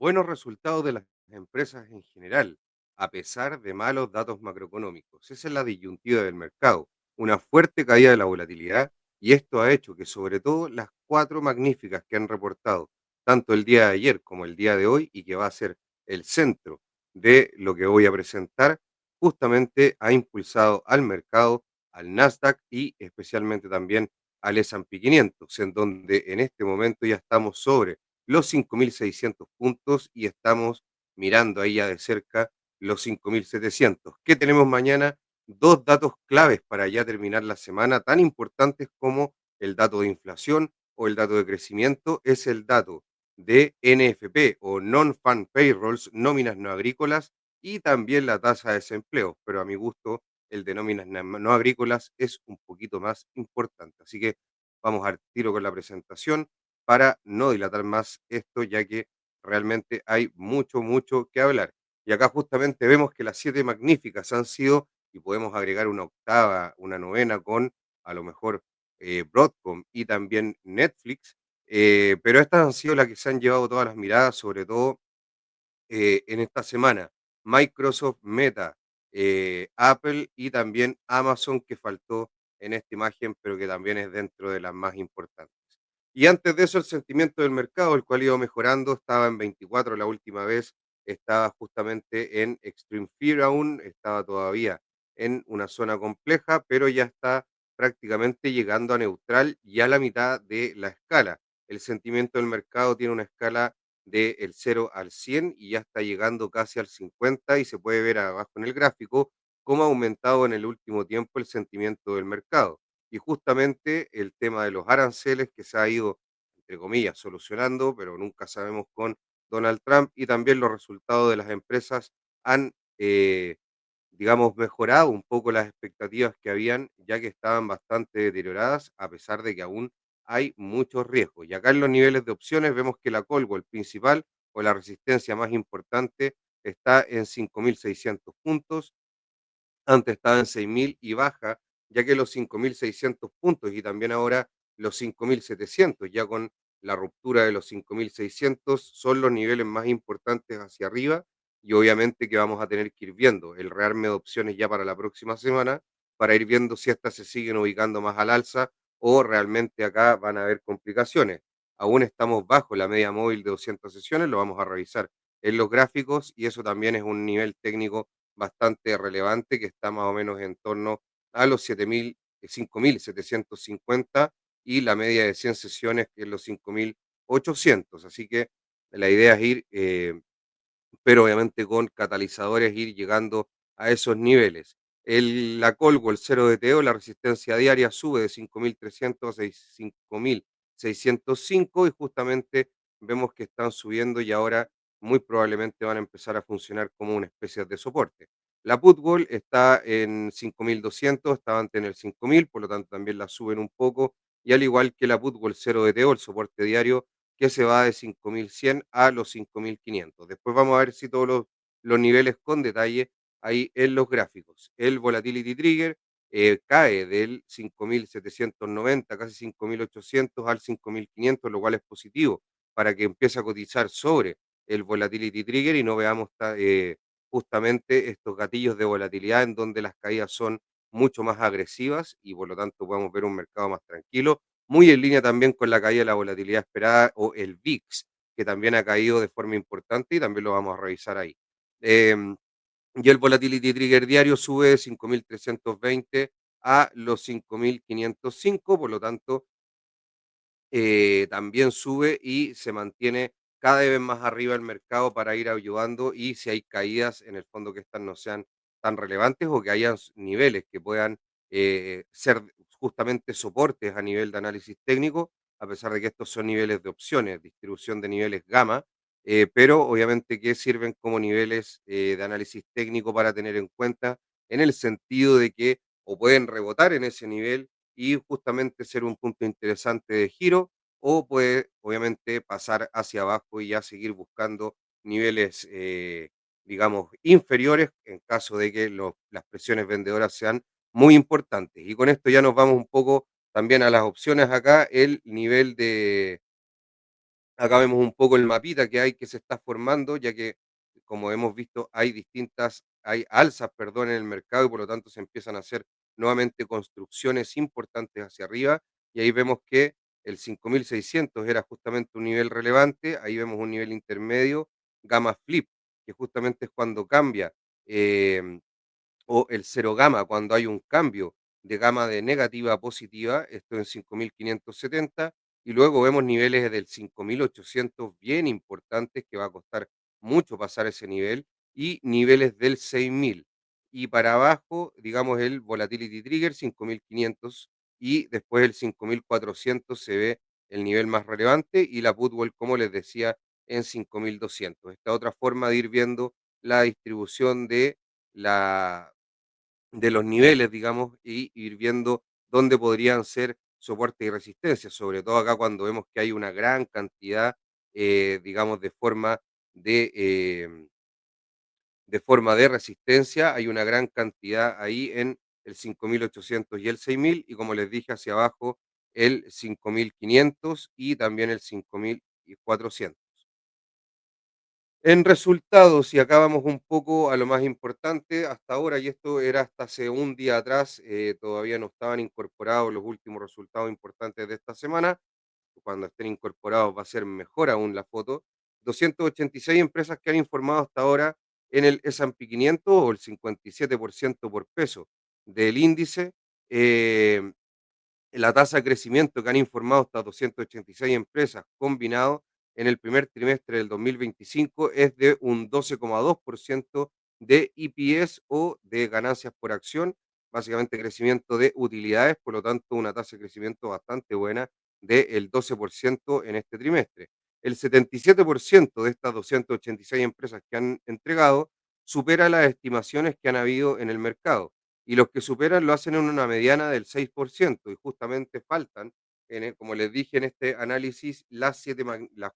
buenos resultados de las empresas en general, a pesar de malos datos macroeconómicos. Esa es la disyuntiva del mercado, una fuerte caída de la volatilidad y esto ha hecho que sobre todo las cuatro magníficas que han reportado tanto el día de ayer como el día de hoy y que va a ser el centro de lo que voy a presentar, justamente ha impulsado al mercado, al Nasdaq y especialmente también al S&P 500, en donde en este momento ya estamos sobre los 5.600 puntos y estamos mirando ahí ya de cerca los 5.700. ¿Qué tenemos mañana? Dos datos claves para ya terminar la semana, tan importantes como el dato de inflación o el dato de crecimiento, es el dato de NFP o Non-Farm Payrolls, nóminas no agrícolas, y también la tasa de desempleo, pero a mi gusto el de nóminas no agrícolas es un poquito más importante. Así que vamos al tiro con la presentación para no dilatar más esto, ya que realmente hay mucho, mucho que hablar. Y acá justamente vemos que las siete magníficas han sido, y podemos agregar una octava, una novena con a lo mejor Broadcom y también Netflix, pero estas han sido las que se han llevado todas las miradas, sobre todo en esta semana. Microsoft, Meta, Apple y también Amazon, que faltó en esta imagen, pero que también es dentro de las más importantes. Y antes de eso, el sentimiento del mercado, el cual iba mejorando, estaba en 24 la última vez, estaba justamente en Extreme Fear aún, estaba todavía en una zona compleja, pero ya está prácticamente llegando a neutral y a la mitad de la escala. El sentimiento del mercado tiene una escala del 0 al 100 y ya está llegando casi al 50 y se puede ver abajo en el gráfico cómo ha aumentado en el último tiempo el sentimiento del mercado. Y justamente el tema de los aranceles que se ha ido, entre comillas, solucionando, pero nunca sabemos con Donald Trump y también los resultados de las empresas han, digamos, mejorado un poco las expectativas que habían, ya que estaban bastante deterioradas, a pesar de que aún hay muchos riesgos. Y acá en los niveles de opciones vemos que la Colwell principal o la resistencia más importante está en 5.600 puntos, antes estaba en 6.000 y baja, ya que los 5.600 puntos y también ahora los 5.700, ya con la ruptura de los 5.600, son los niveles más importantes hacia arriba y obviamente que vamos a tener que ir viendo el rearme de opciones ya para la próxima semana para ir viendo si estas se siguen ubicando más al alza o realmente acá van a haber complicaciones. Aún estamos bajo la media móvil de 200 sesiones, lo vamos a revisar en los gráficos y eso también es un nivel técnico bastante relevante que está más o menos en torno a los 7.000, 5.750 y la media de 100 sesiones que es los 5.800. Así que la idea es ir, pero obviamente con catalizadores ir llegando a esos niveles. La Colgo, el cero de TO, la resistencia diaria sube de 5.300 a 5.605 y justamente vemos que están subiendo y ahora muy probablemente van a empezar a funcionar como una especie de soporte. La Putgol está en 5.200, estaba antes en el 5.000, por lo tanto también la suben un poco y al igual que la Putgol cero de TO, el soporte diario que se va de 5.100 a los 5.500. Después vamos a ver si todos los niveles con detalle ahí en los gráficos. El Volatility Trigger cae del 5.790, casi 5.800 al 5.500, lo cual es positivo para que empiece a cotizar sobre el Volatility Trigger y no veamos justamente estos gatillos de volatilidad en donde las caídas son mucho más agresivas y por lo tanto podemos ver un mercado más tranquilo, muy en línea también con la caída de la volatilidad esperada o el VIX, que también ha caído de forma importante y también lo vamos a revisar ahí. Em, y el Volatility Trigger diario sube de 5.320 a los 5.505, por lo tanto, también sube y se mantiene cada vez más arriba el mercado para ir ayudando y si hay caídas, en el fondo que estas no sean tan relevantes o que hayan niveles que puedan ser justamente soportes a nivel de análisis técnico, a pesar de que estos son niveles de opciones, distribución de niveles gamma, pero obviamente que sirven como niveles de análisis técnico para tener en cuenta en el sentido de que o pueden rebotar en ese nivel y justamente ser un punto interesante de giro, o puede obviamente pasar hacia abajo y ya seguir buscando niveles, digamos, inferiores en caso de que las presiones vendedoras sean muy importantes. Y con esto ya nos vamos un poco también a las opciones acá, el nivel Acá vemos un poco el mapita que hay que se está formando, ya que, como hemos visto, hay alzas, perdón, en el mercado y por lo tanto se empiezan a hacer nuevamente construcciones importantes hacia arriba. Y ahí vemos que el 5600 era justamente un nivel relevante, ahí vemos un nivel intermedio, gamma flip, que justamente es cuando cambia. em, o el cero gamma cuando hay un cambio de gama de negativa a positiva, esto en 5570, y luego vemos niveles del 5800 bien importantes que va a costar mucho pasar ese nivel, y niveles del 6000. Y para abajo, digamos el volatility trigger 5500 y después el 5400 se ve el nivel más relevante y la put como les decía, en 5200. Esta otra forma de ir viendo la distribución de los niveles, digamos, y ir viendo dónde podrían ser soporte y resistencia, sobre todo acá cuando vemos que hay una gran cantidad, digamos, de forma de resistencia, hay una gran cantidad ahí en el 5800 y el 6000, y como les dije, hacia abajo el 5500 y también el 5400. En resultados, y acá vamos un poco a lo más importante hasta ahora, y esto era hasta hace un día atrás, todavía no estaban incorporados los últimos resultados importantes de esta semana. Cuando estén incorporados va a ser mejor aún la foto. 286 empresas que han informado hasta ahora en el S&P 500 o el 57% por peso del índice. eh, la tasa de crecimiento que han informado estas 286 empresas combinado en el primer trimestre del 2025 es de un 12,2% de EPS o de ganancias por acción, básicamente crecimiento de utilidades, por lo tanto una tasa de crecimiento bastante buena del 12% en este trimestre. El 77% de estas 286 empresas que han entregado supera las estimaciones que han habido en el mercado, y los que superan lo hacen en una mediana del 6% y justamente faltan, como les dije en este análisis, las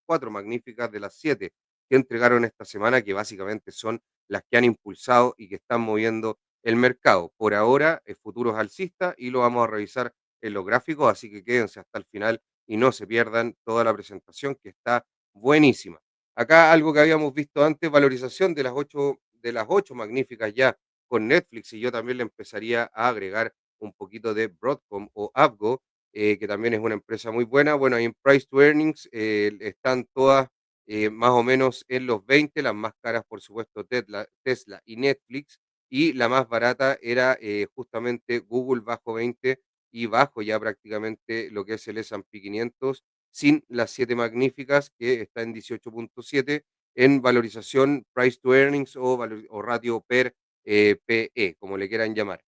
cuatro magníficas de las siete que entregaron esta semana, que básicamente son las que han impulsado y que están moviendo el mercado. Por ahora, es futuros alcistas y lo vamos a revisar en los gráficos, así que quédense hasta el final y no se pierdan toda la presentación que está buenísima. Acá algo que habíamos visto antes, valorización de las ocho magníficas ya con Netflix, y yo también le empezaría a agregar un poquito de Broadcom o Avgo, que también es una empresa muy buena. Bueno, ahí en Price to Earnings están todas más o menos en los 20, las más caras por supuesto Tesla y Netflix, y la más barata era justamente Google bajo 20 y bajo ya prácticamente lo que es el S&P 500 sin las siete magníficas que está en 18,7 en valorización price to earnings o ratio per PE, como le quieran llamar,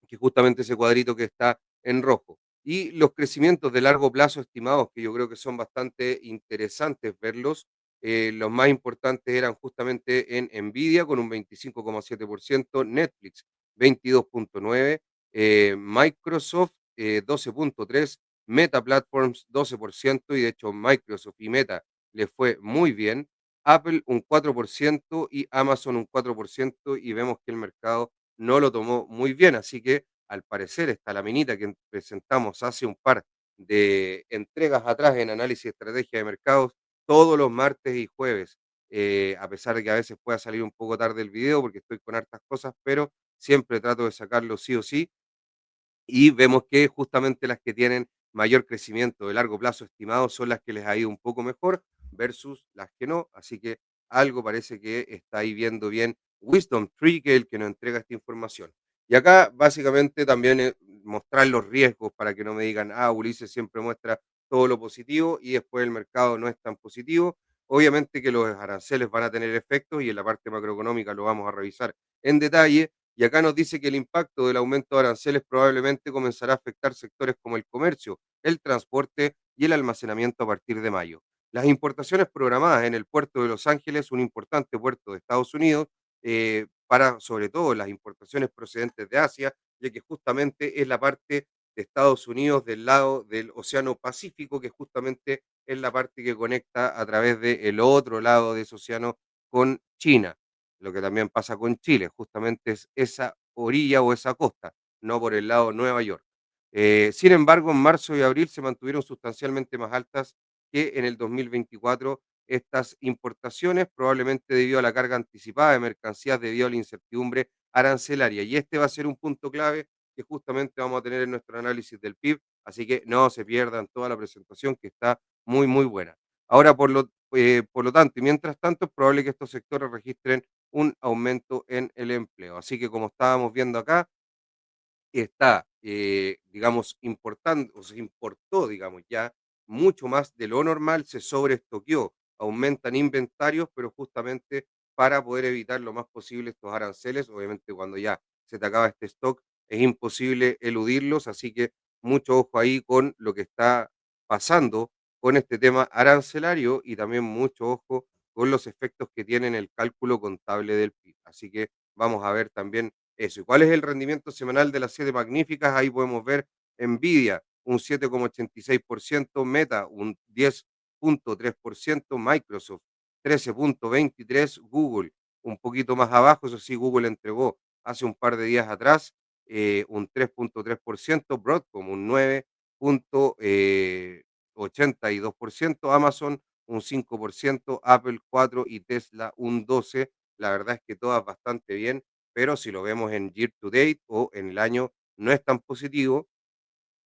que justamente ese cuadrito que está en rojo. Y los crecimientos de largo plazo estimados, que yo creo que son bastante interesantes verlos, los más importantes eran justamente en Nvidia con un 25,7%, Netflix 22,9%, Microsoft 12,3%, Meta Platforms 12%, y de hecho Microsoft y Meta le fue muy bien, Apple un 4% y Amazon un 4%, y vemos que el mercado no lo tomó muy bien. Así que, al parecer, esta laminita que presentamos hace un par de entregas atrás en análisis de estrategia de mercados, todos los martes y jueves, a pesar de que a veces pueda salir un poco tarde el video porque estoy con hartas cosas, pero siempre trato de sacarlo sí o sí, y vemos que justamente las que tienen mayor crecimiento de largo plazo estimado son las que les ha ido un poco mejor versus las que no. Así que algo parece que está ahí viendo bien Wisdom Tree, que es el que nos entrega esta información. Y acá básicamente también mostrar los riesgos para que no me digan, ah, Ulises siempre muestra todo lo positivo y después el mercado no es tan positivo. Obviamente que los aranceles van a tener efectos y en la parte macroeconómica lo vamos a revisar en detalle, y acá nos dice que el impacto del aumento de aranceles probablemente comenzará a afectar sectores como el comercio, el transporte y el almacenamiento a partir de mayo. Las importaciones programadas en el puerto de Los Ángeles, un importante puerto de Estados Unidos, para sobre todo las importaciones procedentes de Asia, ya que justamente es la parte de Estados Unidos del lado del Océano Pacífico, que justamente es la parte que conecta a través del otro lado de ese océano con China. Lo que también pasa con Chile, justamente es esa orilla o esa costa, no por el lado Nueva York. Sin embargo, en marzo y abril se mantuvieron sustancialmente más altas que en el 2024 estas importaciones, probablemente debido a la carga anticipada de mercancías, debido a la incertidumbre arancelaria. Y este va a ser un punto clave que justamente vamos a tener en nuestro análisis del PIB, así que no se pierdan toda la presentación que está muy, muy buena. Ahora, por lo tanto, y mientras tanto, es probable que estos sectores registren un aumento en el empleo. Así que como estábamos viendo acá, está, digamos, importando, o se importó, digamos, ya mucho más de lo normal, se sobreestoqueó, aumentan inventarios, pero justamente para poder evitar lo más posible estos aranceles. Obviamente, cuando ya se te acaba este stock, es imposible eludirlos, así que mucho ojo ahí con lo que está pasando con este tema arancelario y también mucho ojo con los efectos que tiene en el cálculo contable del PIB. Así que vamos a ver también eso. ¿Y cuál es el rendimiento semanal de las 7 magníficas? Ahí podemos ver Nvidia, un 7,86%, Meta, un 10,3%, Microsoft, 13,23%, Google, un poquito más abajo, eso sí, Google entregó hace un par de días atrás un 3,3%, Broadcom, un 9,82%, Amazon, un 5%, Apple 4% y Tesla un 12%. La verdad es que todas bastante bien, pero si lo vemos en year to date o en el año, no es tan positivo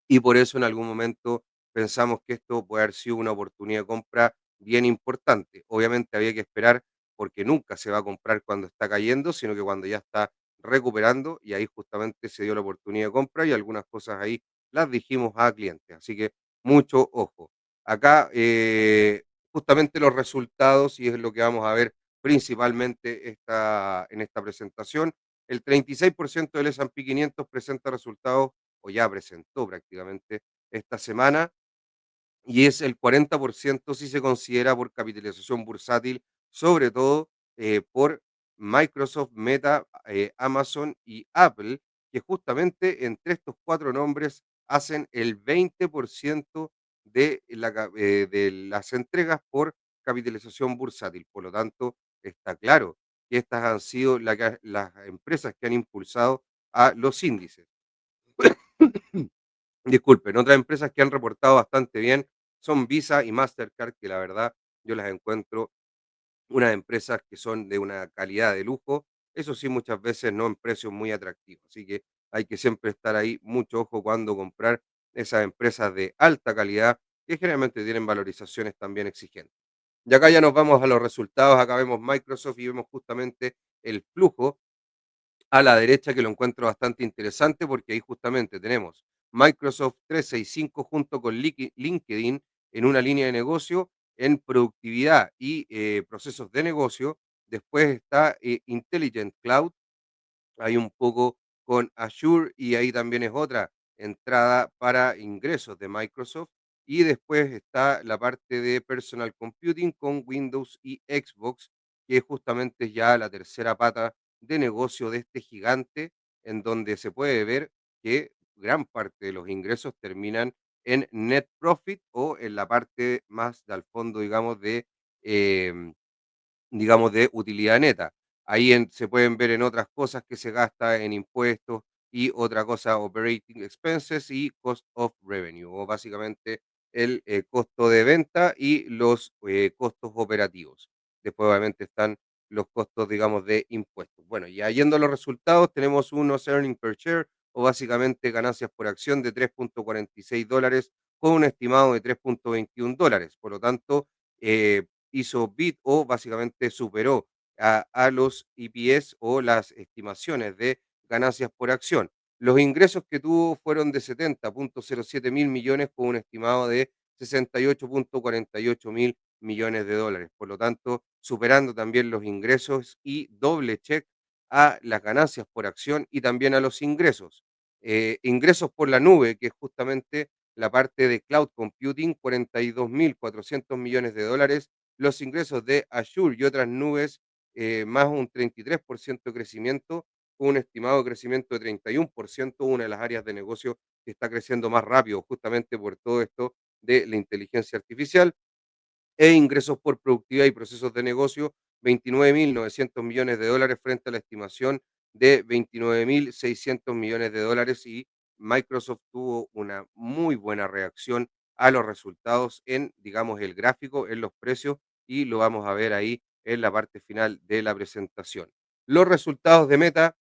y por eso en algún momento pensamos que esto puede haber sido una oportunidad de compra bien importante. Obviamente había que esperar porque nunca se va a comprar cuando está cayendo, sino que cuando ya está recuperando y ahí justamente se dio la oportunidad de compra y algunas cosas ahí las dijimos a clientes. Así que mucho ojo. Acá justamente los resultados y es lo que vamos a ver principalmente en esta presentación. El 36% del S&P 500 presenta resultados o ya presentó prácticamente esta semana, y es el 40% si se considera por capitalización bursátil, sobre todo por Microsoft, Meta, Amazon y Apple, que justamente entre estos cuatro nombres hacen el 20% de las entregas por capitalización bursátil. Por lo tanto, está claro que estas han sido las empresas que han impulsado a los índices. Disculpen, otras empresas que han reportado bastante bien son Visa y Mastercard, que la verdad yo las encuentro unas empresas que son de una calidad de lujo, eso sí, muchas veces no en precios muy atractivos. Así que hay que siempre estar ahí, mucho ojo cuando comprar esas empresas de alta calidad que generalmente tienen valorizaciones también exigentes. Y acá ya nos vamos a los resultados, acá vemos Microsoft y vemos justamente el flujo a la derecha, que lo encuentro bastante interesante porque ahí justamente tenemos Microsoft 365 junto con LinkedIn en una línea de negocio en productividad y procesos de negocio. Después está Intelligent Cloud, hay un poco con Azure y ahí también es otra entrada para ingresos de Microsoft. Y después está la parte de personal computing con Windows y Xbox, que justamente es ya la tercera pata de negocio de este gigante, en donde se puede ver que gran parte de los ingresos terminan en net profit o en la parte más del fondo, em, digamos, de utilidad neta. Ahí se pueden ver en otras cosas que se gasta en impuestos y otra cosa, operating expenses y cost of revenue, o básicamente el costo de venta y los costos operativos. Después, obviamente, están los costos, digamos, de impuestos. Bueno, y yendo a los resultados, tenemos unos earnings per share, o básicamente ganancias por acción de $3,46 con un estimado de $3,21. Por lo tanto, hizo beat o básicamente superó a los EPS o las estimaciones de ganancias por acción. Los ingresos que tuvo fueron de 70,07 mil millones con un estimado de 68,48 mil millones de dólares. Por lo tanto, superando también los ingresos y doble check a las ganancias por acción y también a los ingresos. Ingresos por la nube, que es justamente la parte de cloud computing, 42.400 millones de dólares, los ingresos de Azure y otras nubes, más un 33% de crecimiento, un estimado de crecimiento de 31%, una de las áreas de negocio que está creciendo más rápido justamente por todo esto de la inteligencia artificial, e ingresos por productividad y procesos de negocio, 29.900 millones de dólares frente a la estimación de 29.600 millones de dólares y Microsoft tuvo una muy buena reacción a los resultados en, digamos, el gráfico, en los precios, y lo vamos a ver ahí en la parte final de la presentación. Los resultados de Meta,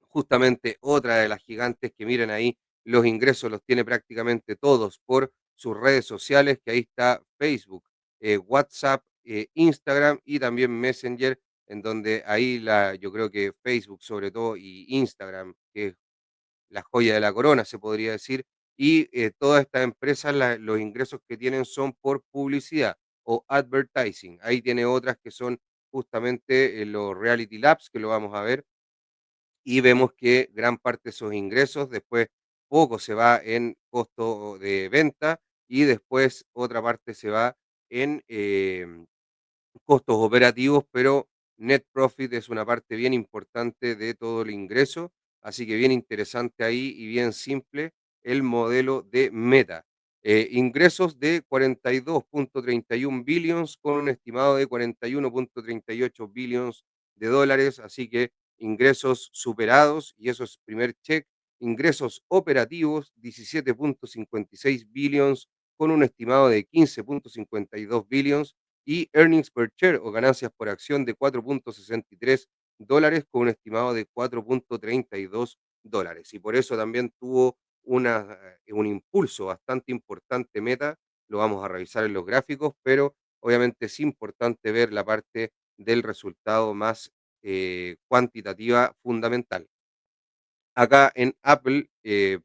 justamente otra de las gigantes que miren ahí, los ingresos los tiene prácticamente todos por sus redes sociales, que ahí está Facebook, WhatsApp, Instagram y también Messenger, en donde ahí yo creo que Facebook sobre todo y Instagram, que es la joya de la corona, se podría decir, y todas estas empresas, los ingresos que tienen son por publicidad o advertising. Ahí tiene otras que son justamente los reality labs, que lo vamos a ver, y vemos que gran parte de esos ingresos, después poco se va en costo de venta y después otra parte se va en costos operativos, pero net profit es una parte bien importante de todo el ingreso, así que bien interesante ahí y bien simple el modelo de Meta. Ingresos de 42.31 billions con un estimado de 41.38 billions de dólares, así que ingresos superados y eso es primer check. Ingresos operativos 17.56 billions con un estimado de 15.52 billions y earnings per share o ganancias por acción de 4.63 dólares con un estimado de 4.32 dólares. Y por eso también tuvo un impulso bastante importante Meta, lo vamos a revisar en los gráficos, pero obviamente es importante ver la parte del resultado más cuantitativa fundamental. Acá en Apple,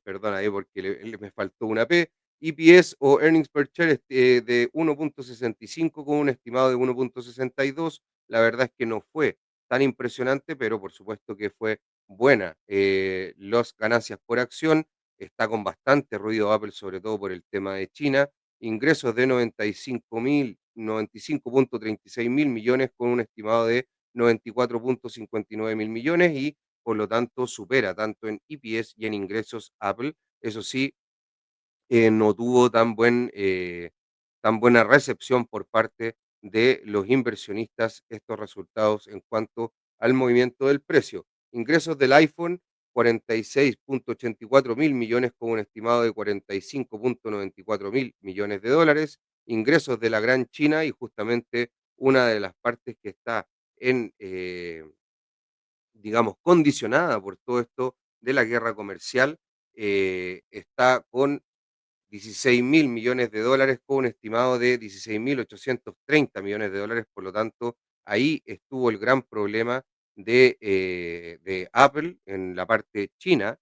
perdona ahí porque me faltó una P, EPS o Earnings per Share de 1.65 con un estimado de 1.62. La verdad es que no fue tan impresionante, pero por supuesto que fue buena. Las ganancias por acción está con bastante ruido Apple, sobre todo por el tema de China. Ingresos de 95.36 mil millones con un estimado de 94.59 mil millones y por lo tanto supera tanto en EPS y en ingresos Apple. Eso sí, no tuvo tan buena recepción por parte de los inversionistas estos resultados en cuanto al movimiento del precio. Ingresos del iPhone, 46.84 mil millones con un estimado de 45.94 mil millones de dólares. Ingresos de la Gran China y justamente una de las partes que está en digamos, condicionada por todo esto de la guerra comercial, está con 16 mil millones de dólares, con un estimado de 16.830 millones de dólares. Por lo tanto, ahí estuvo el gran problema de Apple en la parte china,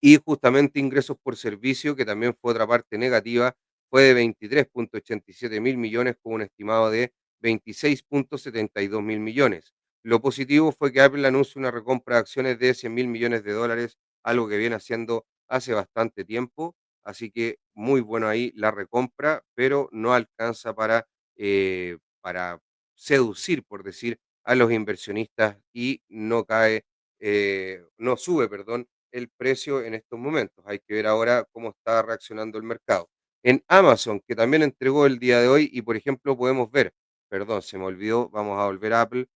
y justamente ingresos por servicio, que también fue otra parte negativa, fue de 23.87 mil millones con un estimado de 26.72 mil millones. Lo positivo fue que Apple anunció una recompra de acciones de 100 mil millones de dólares, algo que viene haciendo hace bastante tiempo, así que muy bueno ahí la recompra, pero no alcanza para seducir, por decir, a los inversionistas y no sube, perdón, el precio en estos momentos. Hay que ver ahora cómo está reaccionando el mercado. En Amazon, que también entregó el día de hoy, y por ejemplo podemos ver, perdón, se me olvidó, vamos a volver a Apple.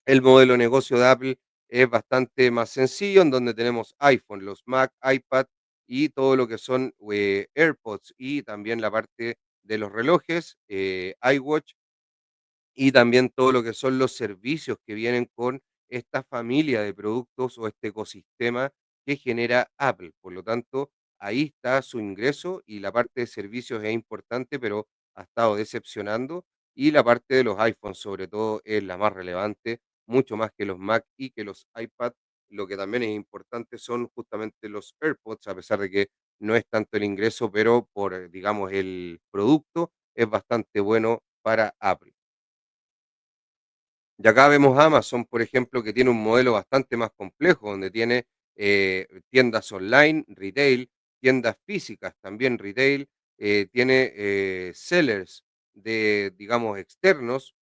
El modelo de negocio de Apple es bastante más sencillo, en donde tenemos iPhone, los Mac, iPad y todo lo que son AirPods y también la parte de los relojes, iWatch y también todo lo que son los servicios que vienen con esta familia de productos o este ecosistema que genera Apple. Por lo tanto, ahí está su ingreso y la parte de servicios es importante, pero ha estado decepcionando y la parte de los iPhones sobre todo es la más relevante, mucho más que los Mac y que los iPad. Lo que también es importante son justamente los AirPods, a pesar de que no es tanto el ingreso, pero por, digamos, el producto es bastante bueno para Apple. Y acá vemos Amazon, por ejemplo, que tiene un modelo bastante más complejo, donde tiene tiendas online, retail, tiendas físicas, también retail, tiene sellers de, digamos, externos,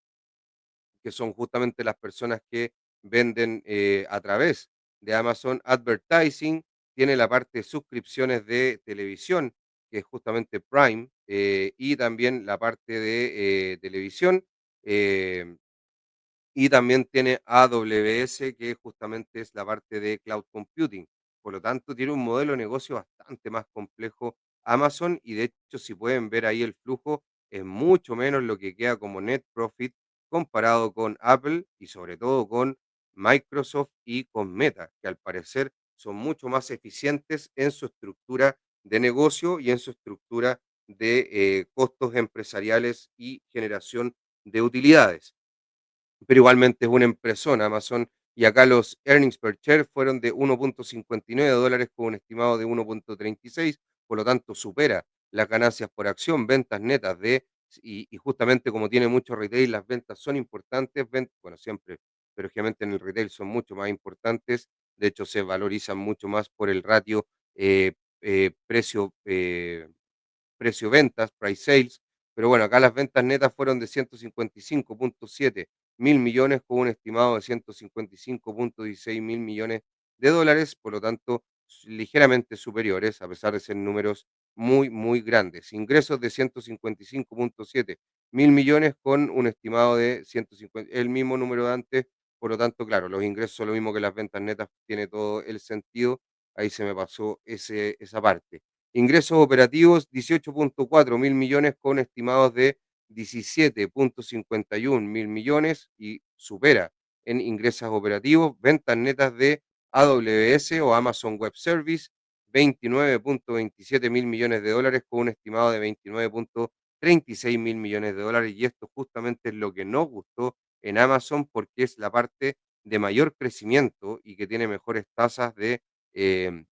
que son justamente las personas que venden a través de Amazon Advertising, tiene la parte de suscripciones de televisión, que es justamente Prime, y también la parte de televisión. eh, y también tiene AWS, que justamente es la parte de cloud computing. Por lo tanto, tiene un modelo de negocio bastante más complejo Amazon y de hecho si pueden ver ahí el flujo es mucho menos lo que queda como net profit comparado con Apple y sobre todo con Microsoft y con Meta, que al parecer son mucho más eficientes en su estructura de negocio y en su estructura de costos empresariales y generación de utilidades, pero igualmente es una empresona Amazon y acá los earnings per share fueron de $1.59 con un estimado de 1.36, por lo tanto supera las ganancias por acción, ventas netas y justamente como tiene mucho retail, las ventas son importantes, bueno, siempre, pero obviamente en el retail son mucho más importantes, de hecho se valorizan mucho más por el ratio eh, precio precio-ventas, price sales, pero bueno, acá las ventas netas fueron de 155.7 mil millones con un estimado de 155.16 mil millones de dólares, por lo tanto, ligeramente superiores, a pesar de ser números muy, muy grandes. Ingresos de 155.7 mil millones con un estimado de 150, el mismo número de antes, por lo tanto, claro, los ingresos son lo mismo que las ventas netas, tiene todo el sentido, ahí se me pasó esa parte. Ingresos operativos, 18.4 mil millones con estimados de 17.51 mil millones y supera en ingresos operativos. Ventas netas de AWS o Amazon Web Service, 29.27 mil millones de dólares con un estimado de 29.36 mil millones de dólares. Y esto justamente es lo que nos gustó en Amazon porque es la parte de mayor crecimiento y que tiene mejores tasas eh,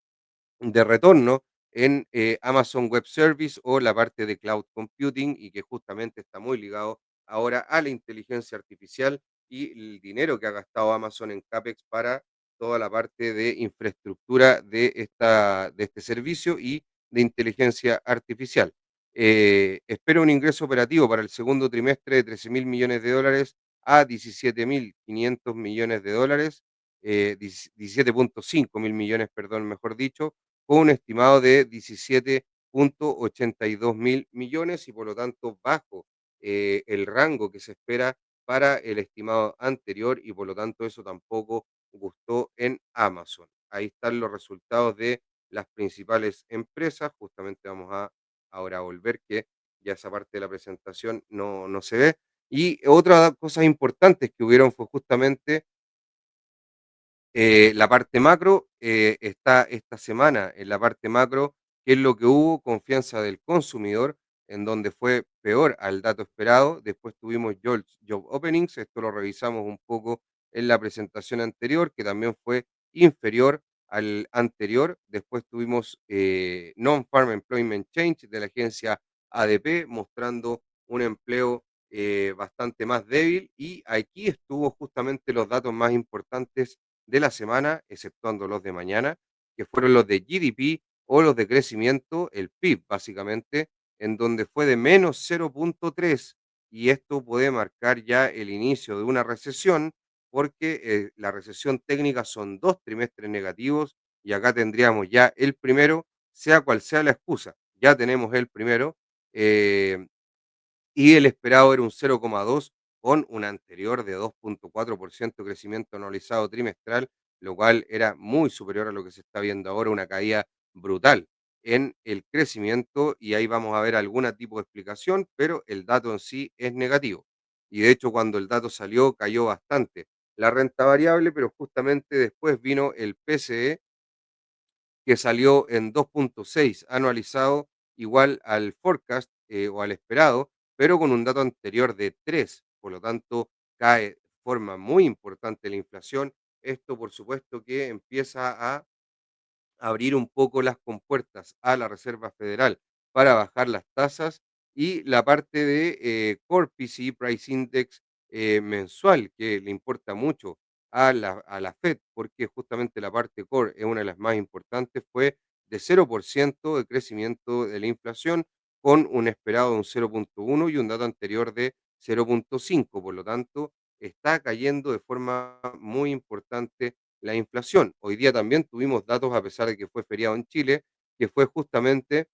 de retorno en Amazon Web Service o la parte de cloud computing y que justamente está muy ligado ahora a la inteligencia artificial y el dinero que ha gastado Amazon en CAPEX para toda la parte de infraestructura de este servicio y de inteligencia artificial. Espero un ingreso operativo para el segundo trimestre de 13 mil millones de dólares a 17.500 millones de dólares, 17.5 mil millones, perdón, mejor dicho, con un estimado de 17.82 mil millones y por lo tanto bajo el rango que se espera para el estimado anterior y por lo tanto eso tampoco gustó en Amazon. Ahí están los resultados de las principales empresas. Justamente vamos a ahora volver que ya esa parte de la presentación no se ve. Y otra cosas importantes que hubieron fue justamente la parte macro, está esta semana en la parte macro, qué es lo que hubo, confianza del consumidor, en donde fue peor al dato esperado. Después tuvimos job openings, esto lo revisamos un poco en la presentación anterior, que también fue inferior al anterior. Después tuvimos Non-Farm Employment Change de la agencia ADP, mostrando un empleo bastante más débil. Y aquí estuvo justamente los datos más importantes de la semana, exceptuando los de mañana, que fueron los de GDP o los de crecimiento, el PIB básicamente, en donde fue de menos 0.3 y esto puede marcar ya el inicio de una recesión porque la recesión técnica son 2 trimestres negativos y acá tendríamos ya el primero, sea cual sea la excusa, ya tenemos el primero. eh, y el esperado era un 0,2 con un anterior de 2.4% de crecimiento anualizado trimestral, lo cual era muy superior a lo que se está viendo ahora, una caída brutal en el crecimiento y ahí vamos a ver algún tipo de explicación, pero el dato en sí es negativo. Y de hecho cuando el dato salió cayó bastante la renta variable, pero justamente después vino el PCE que salió en 2.6 anualizado, igual al forecast o al esperado, pero con un dato anterior de 3. Por lo tanto, cae de forma muy importante la inflación. Esto, por supuesto, que empieza a abrir un poco las compuertas a la Reserva Federal para bajar las tasas y la parte de Core PCE Price Index mensual, que le importa mucho a la Fed, porque justamente la parte core es una de las más importantes, fue de 0% de crecimiento de la inflación con un esperado de un 0.1 y un dato anterior de 0.5. Por lo tanto, está cayendo de forma muy importante la inflación. Hoy día también tuvimos datos, a pesar de que fue feriado en Chile, que fue justamente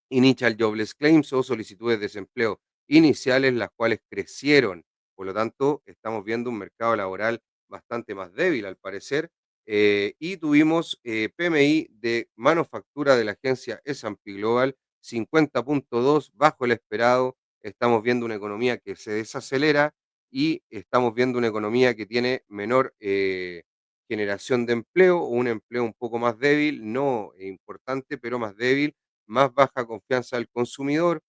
Initial Jobless Claims o solicitudes de desempleo iniciales, las cuales crecieron. Por lo tanto, estamos viendo un mercado laboral bastante más débil al parecer. Y tuvimos PMI de manufactura de la agencia S&P Global 50,2 bajo el esperado. Estamos viendo una economía que se desacelera y estamos viendo una economía que tiene menor generación de empleo o un empleo un poco más débil, no importante, pero más débil, más baja confianza del consumidor,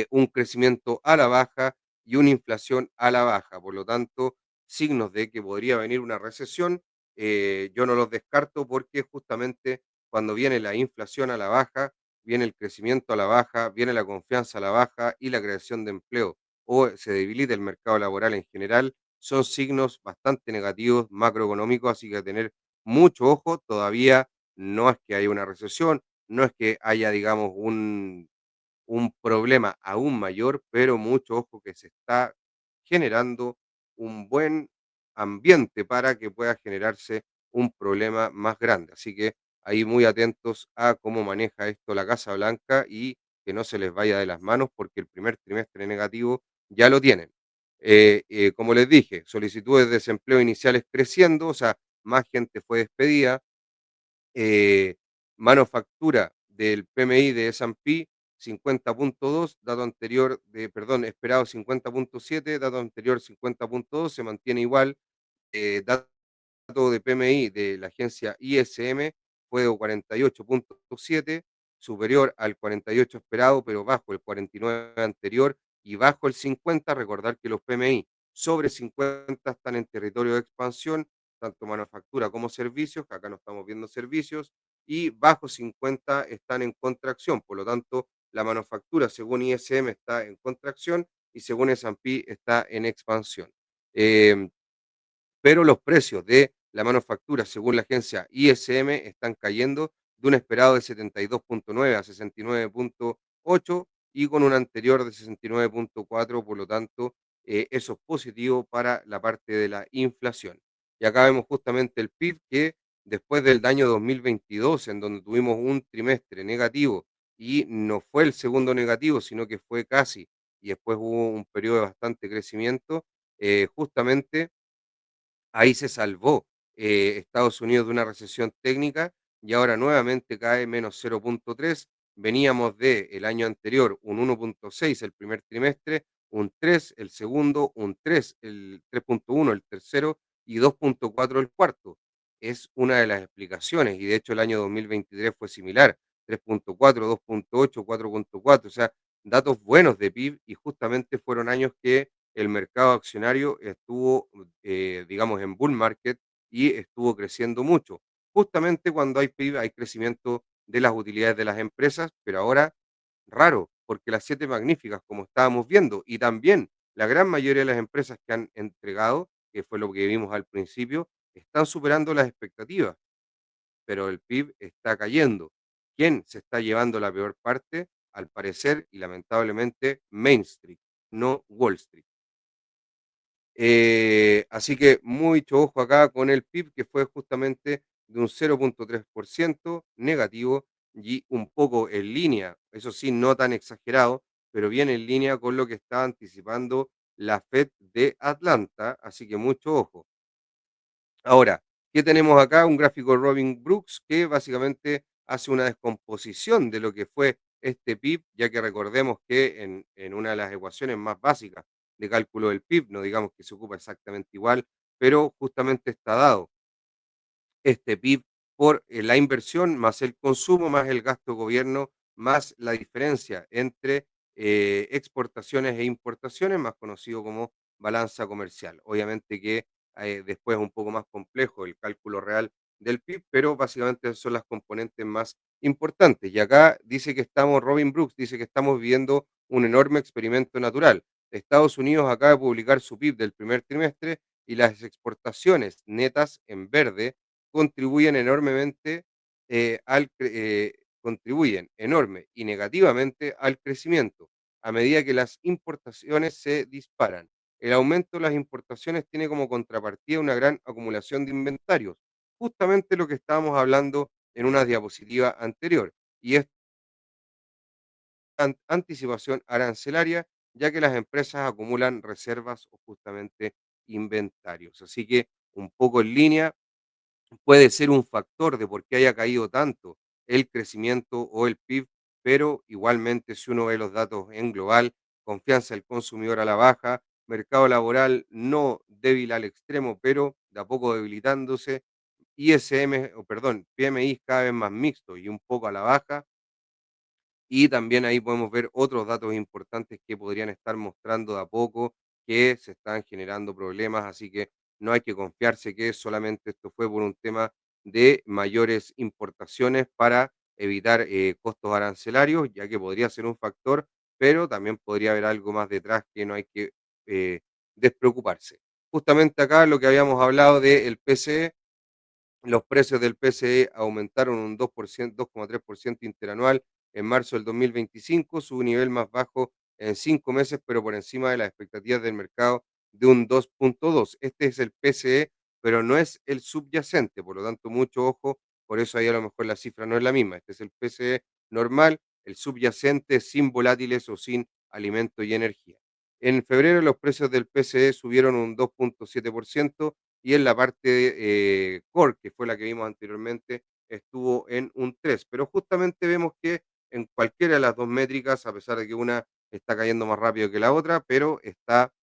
un crecimiento a la baja y una inflación a la baja. Por lo tanto, signos de que podría venir una recesión, yo no los descarto porque justamente cuando viene la inflación a la baja, viene el crecimiento a la baja, viene la confianza a la baja y la creación de empleo o se debilita el mercado laboral en general, son signos bastante negativos macroeconómicos, así que a tener mucho ojo, todavía no es que haya una recesión, no es que haya, digamos, un problema aún mayor, pero mucho ojo que se está generando un buen ambiente para que pueda generarse un problema más grande. Así que ahí muy atentos a cómo maneja esto la Casa Blanca y que no se les vaya de las manos porque el primer trimestre negativo ya lo tienen. Como les dije, solicitudes de desempleo iniciales creciendo, o sea, más gente fue despedida, eh, manufactura del PMI de S&P 50,2, dato anterior de, perdón, esperado 50,7, dato anterior 50,2, se mantiene igual. Dato de PMI de la agencia ISM fue de 48,7, superior al 48 esperado, pero bajo el 49 anterior y bajo el 50. Recordar que los PMI sobre 50 están en territorio de expansión, tanto manufactura como servicios, que acá no estamos viendo servicios, y bajo 50 están en contracción. Por lo tanto, la manufactura, según ISM, está en contracción y según S&P está en expansión. Eh, pero los precios de la manufactura, según la agencia ISM, están cayendo de un esperado de 72,9 a 69,8 y con un anterior de 69,4, por lo tanto, eso es positivo para la parte de la inflación. Y acá vemos justamente el PIB que después del año 2022, en donde tuvimos un trimestre negativo y no fue el segundo negativo, sino que fue casi, y después hubo un periodo de bastante crecimiento, justamente ahí se salvó Estados Unidos de una recesión técnica y ahora nuevamente cae menos 0,3. Veníamos de el año anterior un 1,6 el primer trimestre, un 3 el segundo, un 3 el 3,1 el tercero y 2,4 el cuarto. Es una de las explicaciones y de hecho el año 2023 fue similar, 3,4, 2,8, 4,4, o sea, datos buenos de PIB y justamente fueron años que el mercado accionario estuvo, digamos, en bull market y estuvo creciendo mucho. Justamente cuando hay PIB hay crecimiento de las utilidades de las empresas, pero ahora raro, porque las siete magníficas, como estábamos viendo, y también la gran mayoría de las empresas que han entregado, que fue lo que vimos al principio, están superando las expectativas, pero el PIB está cayendo. ¿Quién se está llevando la peor parte? Al parecer y lamentablemente Main Street, no Wall Street. Así que mucho ojo acá con el PIB, que fue justamente de un 0,3% negativo y un poco en línea, eso sí, no tan exagerado, pero bien en línea con lo que está anticipando la Fed de Atlanta, así que mucho ojo. Ahora, ¿qué tenemos acá? Un gráfico de Robin Brooks que básicamente hace una descomposición de lo que fue este PIB, ya que recordemos que en una de las ecuaciones más básicas de cálculo del PIB, no digamos que se ocupa exactamente igual, pero justamente está dado este PIB por la inversión más el consumo, más el gasto de gobierno, más la diferencia entre exportaciones e importaciones, más conocido como balanza comercial. Obviamente que después es un poco más complejo el cálculo real del PIB, pero básicamente son las componentes más importantes. Y acá dice que estamos, Robin Brooks dice que estamos viviendo un enorme experimento natural. Estados Unidos acaba de publicar su PIB del primer trimestre y las exportaciones netas en verde contribuyen enormemente contribuyen enorme y negativamente al crecimiento a medida que las importaciones se disparan. El aumento de las importaciones tiene como contrapartida una gran acumulación de inventarios, justamente lo que estábamos hablando en una diapositiva anterior, y es anticipación arancelaria, ya que las empresas acumulan reservas o justamente inventarios. Así que un poco en línea puede ser un factor de por qué haya caído tanto el crecimiento o el PIB pero igualmente si uno ve los datos en global, confianza del consumidor a la baja, mercado laboral no débil al extremo, pero de a poco debilitándose, ISM, o perdón, PMI cada vez más mixto y un poco a la baja, y también ahí podemos ver otros datos importantes que podrían estar mostrando de a poco que se están generando problemas, así que no hay que confiarse que solamente esto fue por un tema de mayores importaciones para evitar costos arancelarios, ya que podría ser un factor, pero también podría haber algo más detrás que no hay que eh, despreocuparse. Justamente acá lo que habíamos hablado del PCE, los precios del PCE aumentaron un 2%, 2,3% interanual en marzo del 2025, su nivel más bajo en 5 meses, pero por encima de las expectativas del mercado de un 2,2. Este es el PCE, pero no es el subyacente, por lo tanto, mucho ojo, por eso ahí a lo mejor la cifra no es la misma. Este es el PCE normal, el subyacente sin volátiles o sin alimento y energía. En febrero los precios del PCE subieron un 2,7% y en la parte core, que fue la que vimos anteriormente, estuvo en un 3. Pero justamente vemos que en cualquiera de las dos métricas, a pesar de que una está cayendo más rápido que la otra, pero está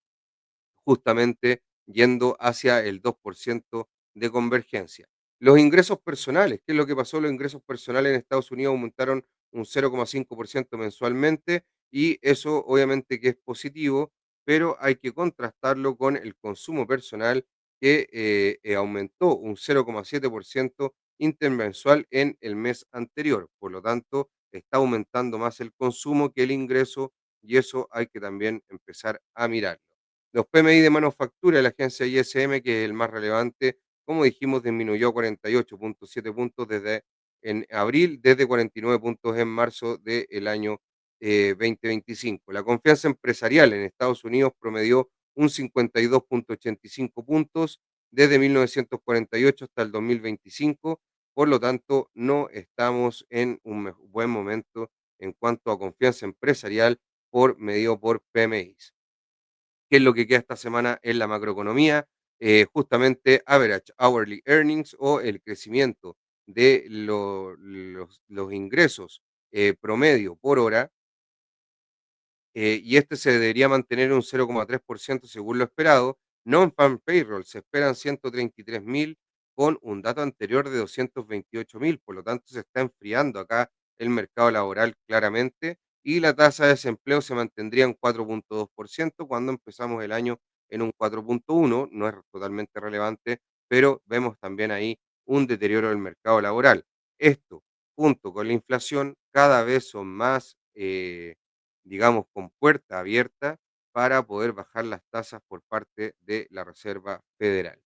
justamente yendo hacia el 2% de convergencia. Los ingresos personales, ¿qué es lo que pasó? Los ingresos personales en Estados Unidos aumentaron un 0,5% mensualmente y eso obviamente que es positivo, pero hay que contrastarlo con el consumo personal que aumentó un 0,7% intermensual en el mes anterior. Por lo tanto, está aumentando más el consumo que el ingreso y eso hay que también empezar a mirarlo. Los PMI de manufactura de la agencia ISM, que es el más relevante, como dijimos, disminuyó a 48,7 puntos desde en abril, desde 49 puntos en marzo del año 2025. La confianza empresarial en Estados Unidos promedió un 52,85 puntos desde 1948 hasta el 2025. Por lo tanto, no estamos en un buen momento en cuanto a confianza empresarial por medido por PMIs. ¿Qué es lo que queda esta semana en la macroeconomía? Justamente average hourly earnings o el crecimiento de los ingresos promedio por hora, y este se debería mantener un 0,3% según lo esperado. Non-farm payroll se esperan 133.000 con un dato anterior de 228.000, por lo tanto se está enfriando acá el mercado laboral claramente y la tasa de desempleo se mantendría en 4,2% cuando empezamos el año en un 4,1%, no es totalmente relevante, pero vemos también ahí un deterioro del mercado laboral. Esto, junto con la inflación, cada vez son más digamos, con puerta abierta para poder bajar las tasas por parte de la Reserva Federal.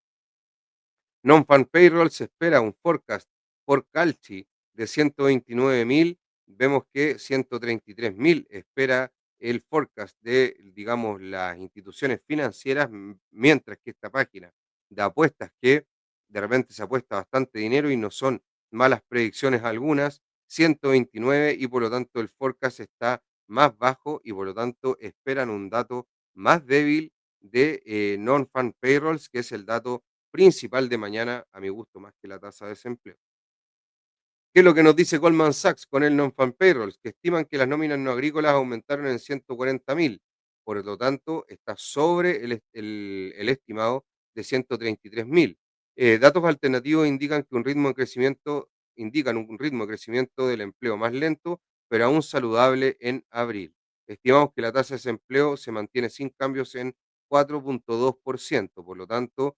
Non-farm payroll se espera un forecast por Calchi de 129.000, vemos que 133.000 espera el forecast de, digamos, las instituciones financieras, mientras que esta página de apuestas que de repente se apuesta bastante dinero y no son malas predicciones algunas, 129 y por lo tanto el forecast está más bajo y por lo tanto esperan un dato más débil de non-farm payrolls, que es el dato principal de mañana, a mi gusto, más que la tasa de desempleo. ¿Qué es lo que nos dice Goldman Sachs con el non-farm payrolls? Que estiman que las nóminas no agrícolas aumentaron en 140.000, por lo tanto, está sobre el estimado de 133.000. Datos alternativos indican un ritmo de crecimiento del empleo más lento, pero aún saludable en abril. Estimamos que la tasa de desempleo se mantiene sin cambios en 4,2%, por lo tanto,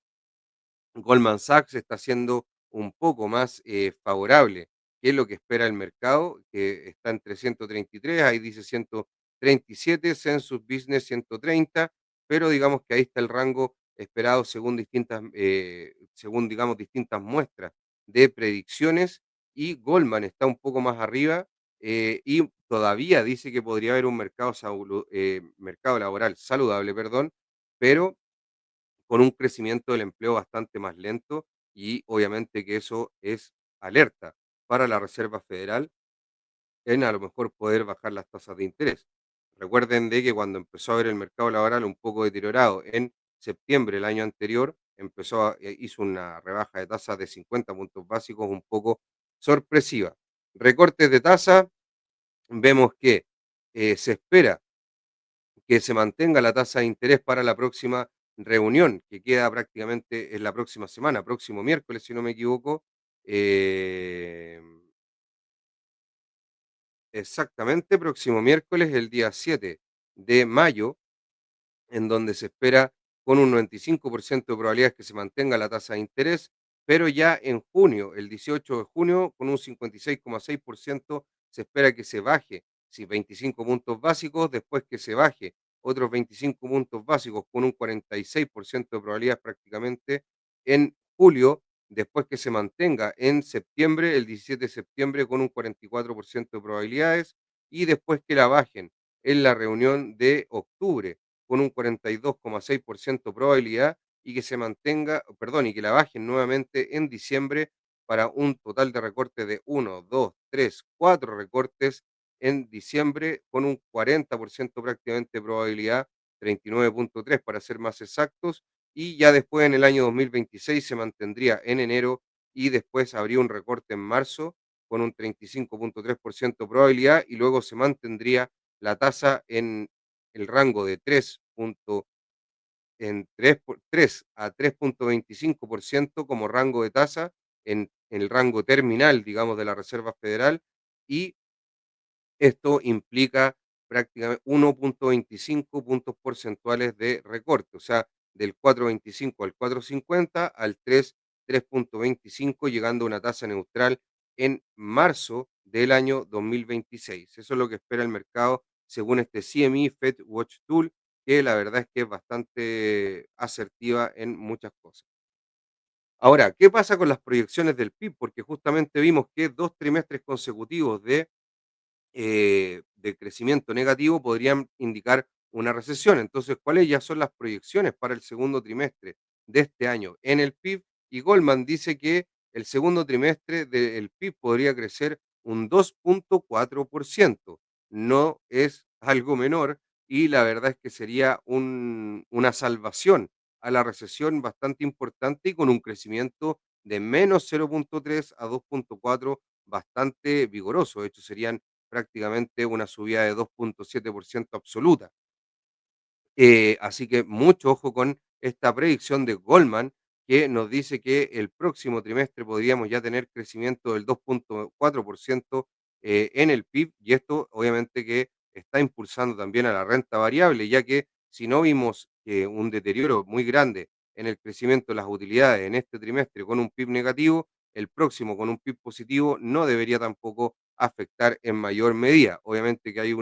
Goldman Sachs está siendo un poco más favorable que lo que espera el mercado, que está entre 133, ahí dice 137, Census Business 130, pero digamos que ahí está el rango esperado según según digamos distintas muestras de predicciones y Goldman está un poco más arriba y todavía dice que podría haber un mercado laboral saludable, perdón, pero con un crecimiento del empleo bastante más lento y obviamente que eso es alerta para la Reserva Federal en a lo mejor poder bajar las tasas de interés. Recuerden de que cuando empezó a ver el mercado laboral un poco deteriorado en septiembre del año anterior, hizo una rebaja de tasas de 50 puntos básicos un poco sorpresiva. Recortes de tasa, vemos que se espera que se mantenga la tasa de interés para la próxima reunión, que queda prácticamente en la próxima semana, próximo miércoles, si no me equivoco. eh, Exactamente, próximo miércoles, el día 7 de mayo, en donde se espera con un 95% de probabilidades que se mantenga la tasa de interés, pero ya en junio, el 18 de junio, con un 56,6% se espera que se baje, si 25 puntos básicos, después que se baje otros 25 puntos básicos con un 46% de probabilidades prácticamente en julio, después que se mantenga en septiembre, el 17 de septiembre con un 44% de probabilidades, y después que la bajen en la reunión de octubre con un 42,6% probabilidad, y que se mantenga, perdón, y que la bajen nuevamente en diciembre para un total de recortes de uno, 2, 3, 4 recortes en diciembre con un 40% prácticamente de probabilidad, 39,3 para ser más exactos, y ya después en el año 2026 se mantendría en enero, y después habría un recorte en marzo con un 35,3% de probabilidad, y luego se mantendría la tasa en el rango de 3 a 3,25% como rango de tasa en el rango terminal, digamos, de la Reserva Federal, y esto implica prácticamente 1,25 puntos porcentuales de recorte, o sea, del 4,25 al 4,50 al 3,25, llegando a una tasa neutral en marzo del año 2026. Eso es lo que espera el mercado según este CME Fed Watch Tool, que la verdad es que es bastante asertiva en muchas cosas. Ahora, ¿qué pasa con las proyecciones del PIB? Porque justamente vimos que 2 trimestres consecutivos de crecimiento negativo podrían indicar una recesión. Entonces, ¿cuáles ya son las proyecciones para el segundo trimestre de este año en el PIB? Y Goldman dice que el segundo trimestre del PIB podría crecer un 2,4%. No es algo menor, y la verdad es que sería una salvación a la recesión bastante importante, y con un crecimiento de menos 0,3 a 2,4 bastante vigoroso. De hecho, serían prácticamente una subida de 2,7% absoluta. Así que mucho ojo con esta predicción de Goldman, que nos dice que el próximo trimestre podríamos ya tener crecimiento del 2,4% en el PIB, y esto obviamente que está impulsando también a la renta variable, ya que si no vimos un deterioro muy grande en el crecimiento de las utilidades en este trimestre con un PIB negativo, el próximo con un PIB positivo no debería tampoco afectar en mayor medida. Obviamente que hay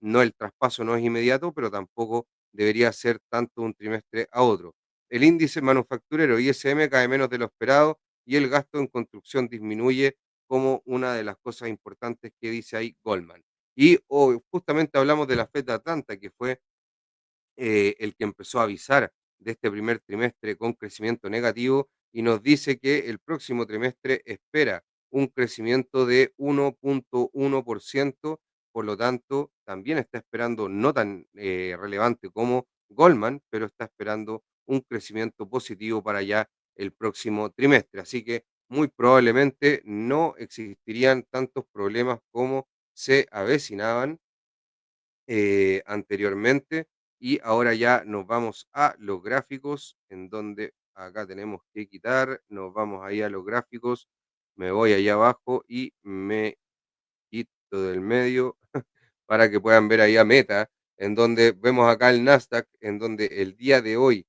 no, el traspaso no es inmediato, pero tampoco debería ser tanto un trimestre a otro. El índice manufacturero ISM cae menos de lo esperado, y el gasto en construcción disminuye como una de las cosas importantes que dice ahí Goldman. Y hoy justamente hablamos de la Fed de Atlanta, que fue el que empezó a avisar de este primer trimestre con crecimiento negativo, y nos dice que el próximo trimestre espera un crecimiento de 1,1%. Por lo tanto, también está esperando, no tan relevante como Goldman, pero está esperando un crecimiento positivo para ya el próximo trimestre. Así que muy probablemente no existirían tantos problemas como se avecinaban anteriormente. Y ahora ya nos vamos a los gráficos, en donde acá tenemos que quitar, nos vamos ahí a los gráficos, me voy allá abajo y me quito del medio para que puedan ver ahí a Meta, en donde vemos acá el Nasdaq, en donde el día de hoy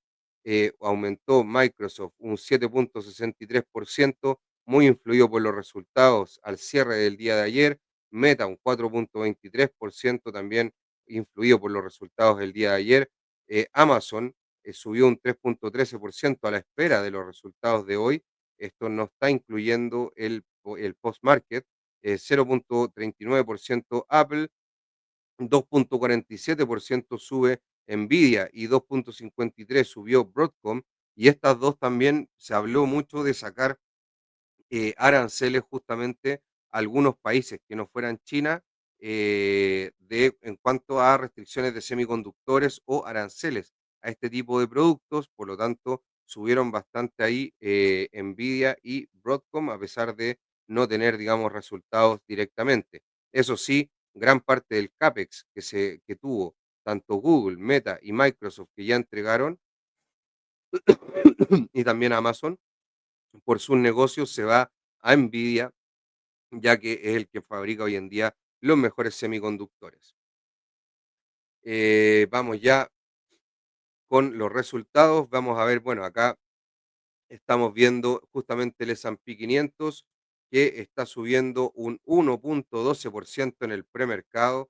aumentó Microsoft un 7,63%, muy influido por los resultados al cierre del día de ayer. Meta un 4,23%, también influido por los resultados del día de ayer. Amazon subió un 3,13% a la espera de los resultados de hoy. Esto no está incluyendo el post-market. 0,39% Apple, 2,47% sube Nvidia, y 2,53 subió Broadcom. Y estas dos también se habló mucho de sacar aranceles justamente a algunos países que no fueran China, en cuanto a restricciones de semiconductores o aranceles a este tipo de productos. Por lo tanto, subieron bastante ahí Nvidia y Broadcom, a pesar de no tener, digamos, resultados directamente. Eso sí, gran parte del CAPEX que tuvo tanto Google, Meta y Microsoft que ya entregaron, y también Amazon, por sus negocios se va a Nvidia, ya que es el que fabrica hoy en día los mejores semiconductores. Vamos ya con los resultados. Vamos a ver, bueno, acá estamos viendo justamente el S&P 500 que está subiendo un 1,12% en el premercado.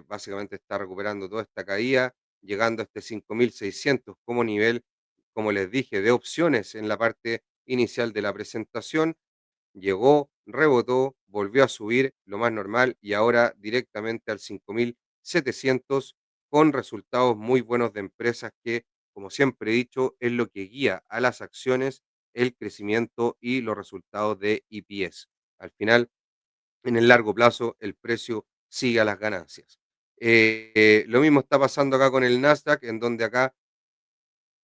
Básicamente está recuperando toda esta caída, llegando a este 5.600 como nivel, como les dije, de opciones en la parte inicial de la presentación. Llegó, rebotó, volvió a subir, lo más normal, y ahora directamente al 5.700 con resultados muy buenos de empresas que, como siempre he dicho, es lo que guía a las acciones, el crecimiento y los resultados de EPS. Al final, en el largo plazo, el precio sigue a las ganancias. Lo mismo está pasando acá con el Nasdaq, en donde acá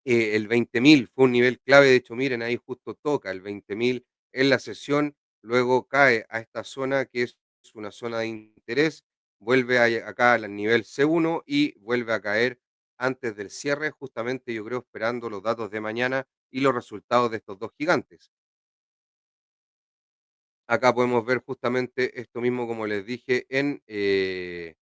el 20.000 fue un nivel clave, de hecho, miren, ahí justo toca el 20.000 en la sesión, luego cae a esta zona que es una zona de interés, vuelve acá al nivel C1 y vuelve a caer antes del cierre, justamente yo creo esperando los datos de mañana y los resultados de estos dos gigantes. Acá podemos ver justamente esto mismo, como les dije, en el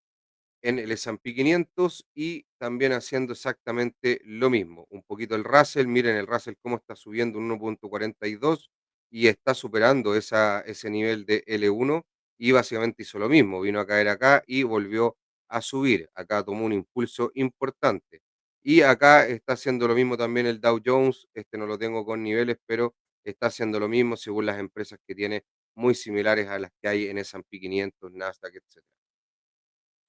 S&P 500 y también haciendo exactamente lo mismo. Un poquito el Russell, miren el Russell cómo está subiendo un 1,42 y está superando ese nivel de L1 y básicamente hizo lo mismo, vino a caer acá y volvió a subir. Acá tomó un impulso importante. Y acá está haciendo lo mismo también el Dow Jones, este no lo tengo con niveles, pero está haciendo lo mismo según las empresas que tiene muy similares a las que hay en S&P 500, Nasdaq, etcétera.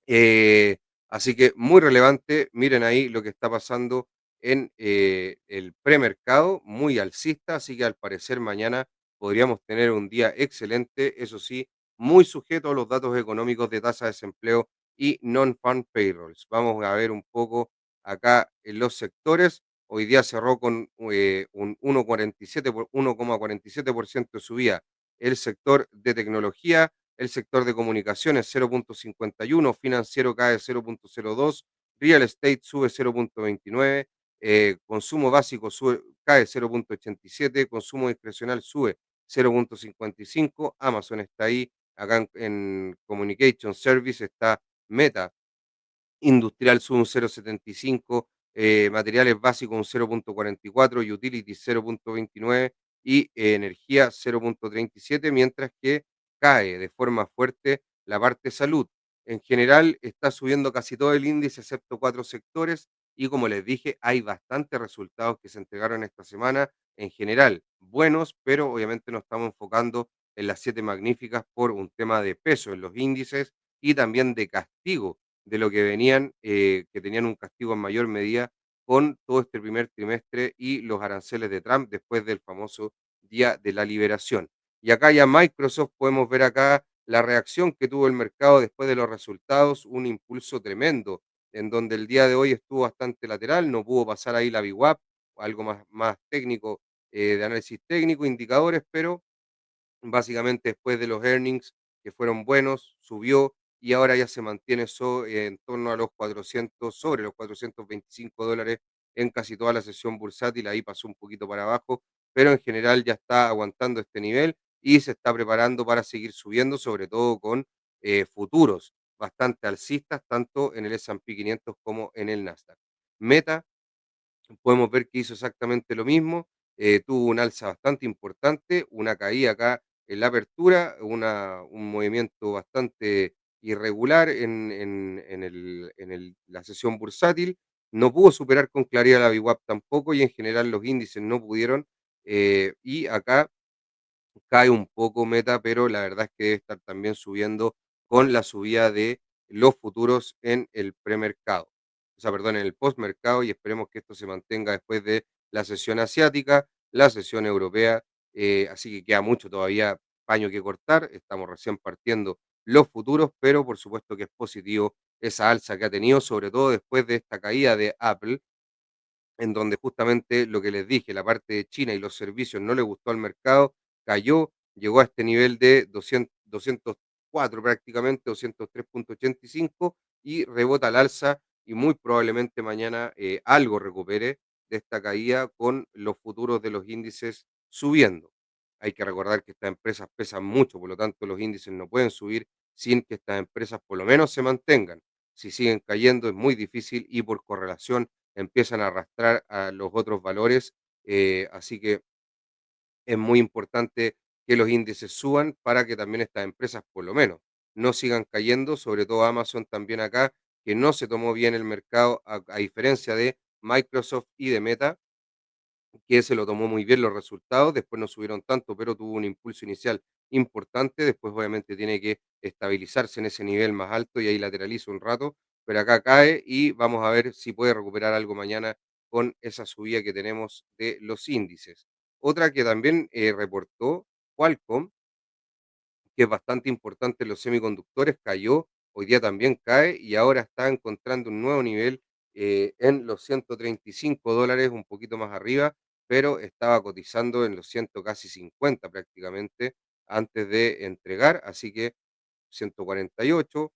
Eh, Así que muy relevante, miren ahí lo que está pasando en el premercado, muy alcista, así que al parecer mañana podríamos tener un día excelente, eso sí, muy sujeto a los datos económicos de tasa de desempleo y non-farm payrolls. Vamos a ver un poco acá en los sectores. Hoy día cerró con un 1,47% de subida el sector de tecnología, el sector de comunicaciones 0,51, financiero cae 0,02, real estate sube 0,29, consumo básico cae 0,87, consumo discrecional sube 0,55, Amazon está ahí, acá en Communication Service está Meta, industrial sube un 0,75, materiales básicos un 0,44, utilities 0,29 y energía 0,37, mientras que cae de forma fuerte la parte salud. En general está subiendo casi todo el índice, excepto cuatro sectores, y como les dije, hay bastantes resultados que se entregaron esta semana, en general buenos, pero obviamente nos estamos enfocando en las siete magníficas por un tema de peso en los índices y también de castigo de lo que venían, que tenían un castigo en mayor medida con todo este primer trimestre y los aranceles de Trump después del famoso Día de la Liberación. Y acá ya Microsoft, podemos ver acá la reacción que tuvo el mercado después de los resultados, un impulso tremendo, en donde el día de hoy estuvo bastante lateral, no pudo pasar ahí la VWAP, algo más técnico, de análisis técnico, indicadores, pero básicamente después de los earnings que fueron buenos, subió y ahora ya se mantiene en torno a los 400, sobre los $425 en casi toda la sesión bursátil, ahí pasó un poquito para abajo, pero en general ya está aguantando este nivel y se está preparando para seguir subiendo, sobre todo con futuros bastante alcistas, tanto en el S&P 500 como en el Nasdaq. Meta podemos ver que hizo exactamente lo mismo, tuvo un alza bastante importante, una caída acá en la apertura, un movimiento bastante irregular la sesión bursátil, no pudo superar con claridad la VWAP tampoco y en general los índices no pudieron, y acá cae un poco Meta, pero la verdad es que debe estar también subiendo con la subida de los futuros en el premercado, o sea, perdón, en el postmercado y esperemos que esto se mantenga después de la sesión asiática, la sesión europea, así que queda mucho todavía paño que cortar, estamos recién partiendo los futuros, pero por supuesto que es positivo esa alza que ha tenido, sobre todo después de esta caída de Apple, en donde justamente lo que les dije, la parte de China y los servicios no le gustó al mercado, cayó, llegó a este nivel de 200, 204 prácticamente, 203,85 y rebota al alza y muy probablemente mañana algo recupere de esta caída con los futuros de los índices subiendo. Hay que recordar que estas empresas pesan mucho, por lo tanto los índices no pueden subir sin que estas empresas por lo menos se mantengan. Si siguen cayendo es muy difícil y por correlación empiezan a arrastrar a los otros valores. Así que es muy importante que los índices suban para que también estas empresas, por lo menos, no sigan cayendo, sobre todo Amazon también acá, que no se tomó bien el mercado, a diferencia de Microsoft y de Meta, que se lo tomó muy bien los resultados, después no subieron tanto, pero tuvo un impulso inicial importante, después obviamente tiene que estabilizarse en ese nivel más alto y ahí lateraliza un rato, pero acá cae y vamos a ver si puede recuperar algo mañana con esa subida que tenemos de los índices. Otra que también reportó Qualcomm, que es bastante importante en los semiconductores, cayó, hoy día también cae y ahora está encontrando un nuevo nivel en los $135, un poquito más arriba, pero estaba cotizando en los 100 casi 50 prácticamente antes de entregar, así que 148,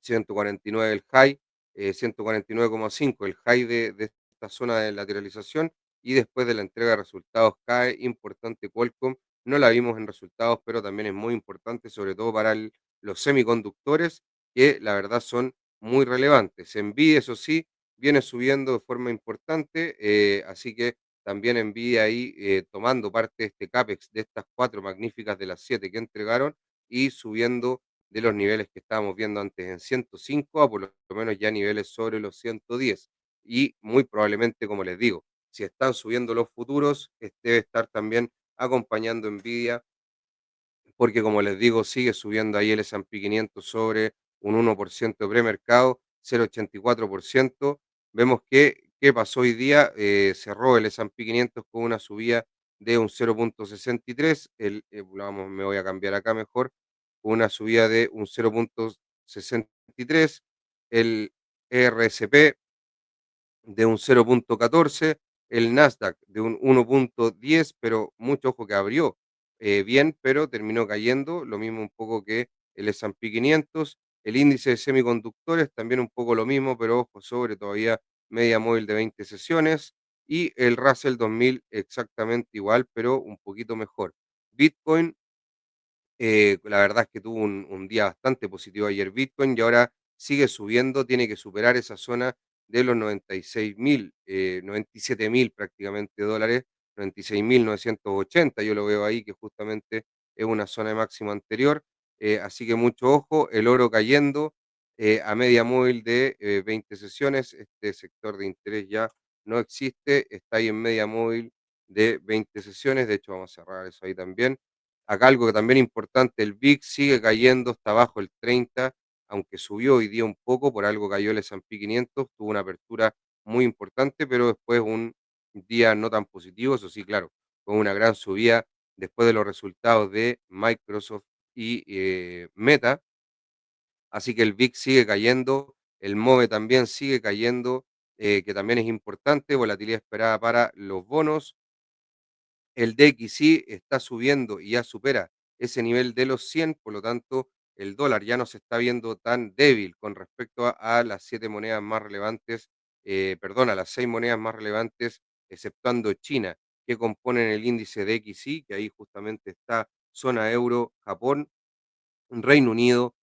149 el high, 149,5 el high de esta zona de lateralización y después de la entrega de resultados cae importante Qualcomm. No la vimos en resultados, pero también es muy importante, sobre todo para los semiconductores, que la verdad son muy relevantes. Nvidia, eso sí, viene subiendo de forma importante, así que también Nvidia ahí tomando parte de este CAPEX de estas cuatro magníficas de las siete que entregaron y subiendo de los niveles que estábamos viendo antes en 105 a por lo menos ya niveles sobre los 110. Y muy probablemente, como les digo, si están subiendo los futuros, debe estar también acompañando Nvidia porque como les digo, sigue subiendo ahí el S&P 500 sobre un 1% de premercado, 0,84%. Vemos que, ¿qué pasó hoy día? Cerró el S&P 500 con una subida de un 0,63, vamos, me voy a cambiar acá mejor, con una subida de un 0,63, el RSP de un 0,14, el Nasdaq de un 1,10, pero mucho ojo que abrió bien, pero terminó cayendo, lo mismo un poco que el S&P 500, el índice de semiconductores también un poco lo mismo, pero ojo sobre todavía media móvil de 20 sesiones y el Russell 2000 exactamente igual, pero un poquito mejor. Bitcoin la verdad es que tuvo un día bastante positivo ayer Bitcoin y ahora sigue subiendo, tiene que superar esa zona de los 96.000, 97.000 prácticamente dólares, 96.980, yo lo veo ahí que justamente es una zona de máximo anterior, así que mucho ojo, el oro cayendo a media móvil de 20 sesiones, este sector de interés ya no existe, está ahí en media móvil de 20 sesiones, de hecho vamos a cerrar eso ahí también. Acá algo que también importante, el VIX sigue cayendo, está bajo el 30, aunque subió hoy día un poco, por algo cayó el S&P 500, tuvo una apertura muy importante, pero después un día no tan positivo, eso sí, claro, con una gran subida después de los resultados de Microsoft y Meta, así que el VIX sigue cayendo, el MOVE también sigue cayendo, que también es importante, volatilidad esperada para los bonos, el DXY está subiendo y ya supera ese nivel de los 100, por lo tanto, el dólar ya no se está viendo tan débil con respecto a las 7 monedas más relevantes, perdón, a las 6 monedas más relevantes, exceptuando China, que componen el índice DXY, que ahí justamente está zona euro, Japón, Reino Unido,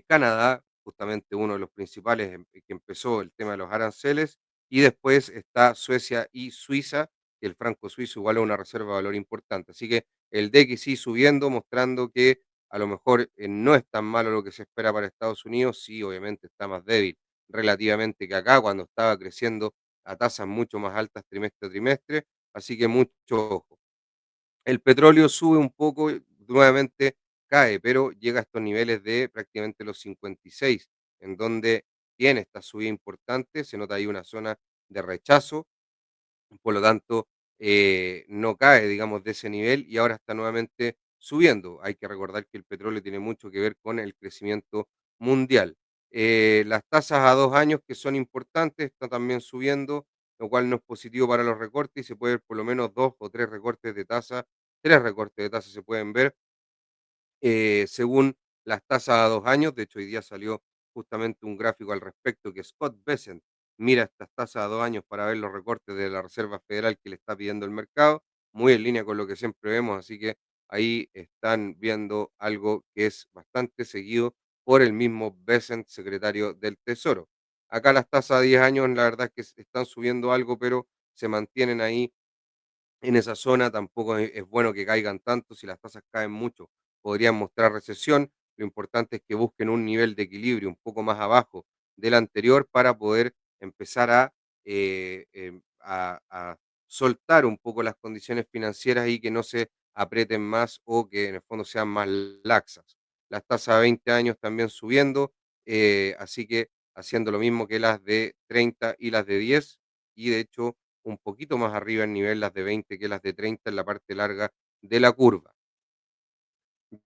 Canadá, justamente uno de los principales que empezó el tema de los aranceles, y después está Suecia y Suiza, que el franco suizo igual es una reserva de valor importante. Así que el DXY subiendo, mostrando que a lo mejor no es tan malo lo que se espera para Estados Unidos, sí, obviamente está más débil relativamente que acá, cuando estaba creciendo a tasas mucho más altas trimestre a trimestre, así que mucho ojo. El petróleo sube un poco, nuevamente cae, pero llega a estos niveles de prácticamente los 56, en donde tiene esta subida importante, se nota ahí una zona de rechazo, por lo tanto, no cae, digamos, de ese nivel y ahora está nuevamente subiendo. Hay que recordar que el petróleo tiene mucho que ver con el crecimiento mundial. Las tasas a 2 años, que son importantes, están también subiendo, lo cual no es positivo para los recortes y se puede ver por lo menos dos o tres recortes de tasa, tres recortes de tasa se pueden ver según las tasas a 2 años. De hecho, hoy día salió justamente un gráfico al respecto que Scott Bessent mira estas tasas a 2 años para ver los recortes de la Reserva Federal que le está pidiendo el mercado, muy en línea con lo que siempre vemos, así que ahí están viendo algo que es bastante seguido por el mismo Bessent, secretario del Tesoro. Acá las tasas a 10 años, la verdad es que están subiendo algo, pero se mantienen ahí en esa zona. Tampoco es bueno que caigan tanto. Si las tasas caen mucho, podrían mostrar recesión. Lo importante es que busquen un nivel de equilibrio un poco más abajo del anterior para poder empezar a soltar un poco las condiciones financieras y que no se aprieten más o que en el fondo sean más laxas. Las tasas a 20 años también subiendo, así que haciendo lo mismo que las de 30 y las de 10, y de hecho un poquito más arriba en nivel las de 20 que las de 30 en la parte larga de la curva.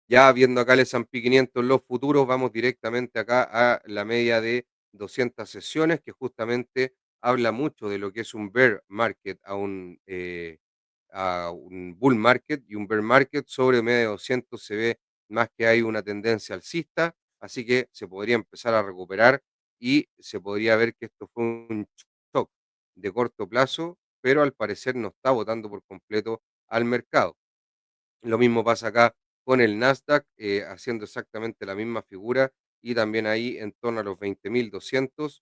Ya viendo acá el S&P 500 en los futuros, vamos directamente acá a la media de 200 sesiones, que justamente habla mucho de lo que es un bear market a un bull market, y un bear market sobre media de 200 se ve más que hay una tendencia alcista, así que se podría empezar a recuperar y se podría ver que esto fue un shock de corto plazo, pero al parecer no está botando por completo al mercado. Lo mismo pasa acá con el Nasdaq, haciendo exactamente la misma figura y también ahí en torno a los 20.200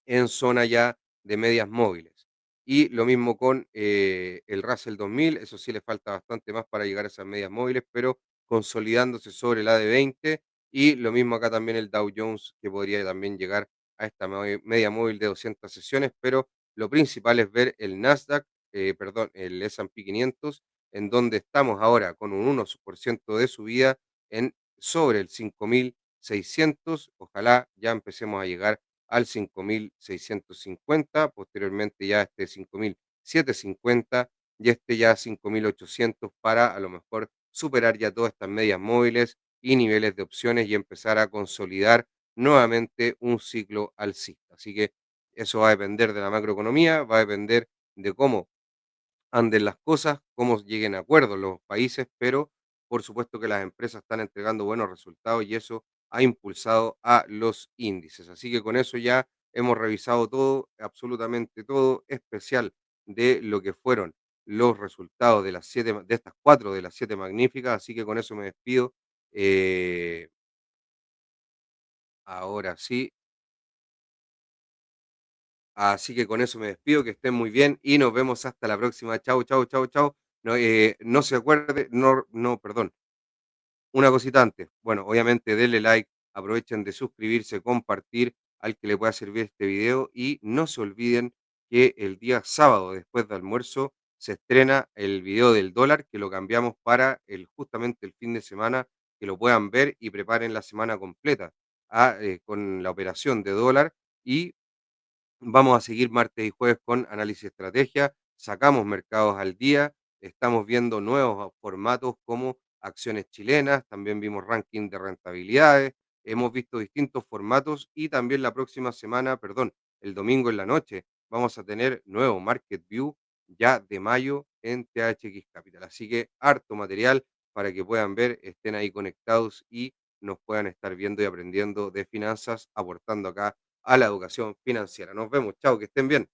en zona ya de medias móviles. Y lo mismo con el Russell 2000, eso sí le falta bastante más para llegar a esas medias móviles, pero consolidándose sobre la de 20. Y lo mismo acá también el Dow Jones, que podría también llegar a esta media móvil de 200 sesiones, pero lo principal es ver el Nasdaq, perdón, el S&P 500, en donde estamos ahora con un 1% de subida en sobre el 5.600. Ojalá ya empecemos a llegar al 5.650, posteriormente ya este 5.750 y este ya 5.800 para a lo mejor superar ya todas estas medias móviles y niveles de opciones y empezar a consolidar nuevamente un ciclo alcista. Así que eso va a depender de la macroeconomía, va a depender de cómo anden las cosas, cómo lleguen a acuerdos los países, pero por supuesto que las empresas están entregando buenos resultados y eso ha impulsado a los índices. Así que con eso ya hemos revisado todo, absolutamente todo, especial de lo que fueron los resultados de las siete, de estas cuatro de las siete magníficas. Así que con eso me despido. Eh, ahora sí, así que con eso me despido, que estén muy bien y nos vemos hasta la próxima. Chau, chau, chau, chau. No, no se acuerde, no, no, perdón. Una cosita antes. Bueno, obviamente denle like, aprovechen de suscribirse, compartir al que le pueda servir este video y no se olviden que el día sábado después de almuerzo se estrena el video del dólar, que lo cambiamos para justamente el fin de semana, que lo puedan ver y preparen la semana completa con la operación de dólar. Y vamos a seguir martes y jueves con análisis de estrategia, sacamos mercados al día, estamos viendo nuevos formatos como acciones chilenas, también vimos ranking de rentabilidades, hemos visto distintos formatos y también la próxima semana, perdón, el domingo en la noche, vamos a tener nuevo Market View ya de mayo en THX Capital. Así que harto material para que puedan ver, estén ahí conectados y nos puedan estar viendo y aprendiendo de finanzas, aportando acá a la educación financiera. Nos vemos, chao, que estén bien.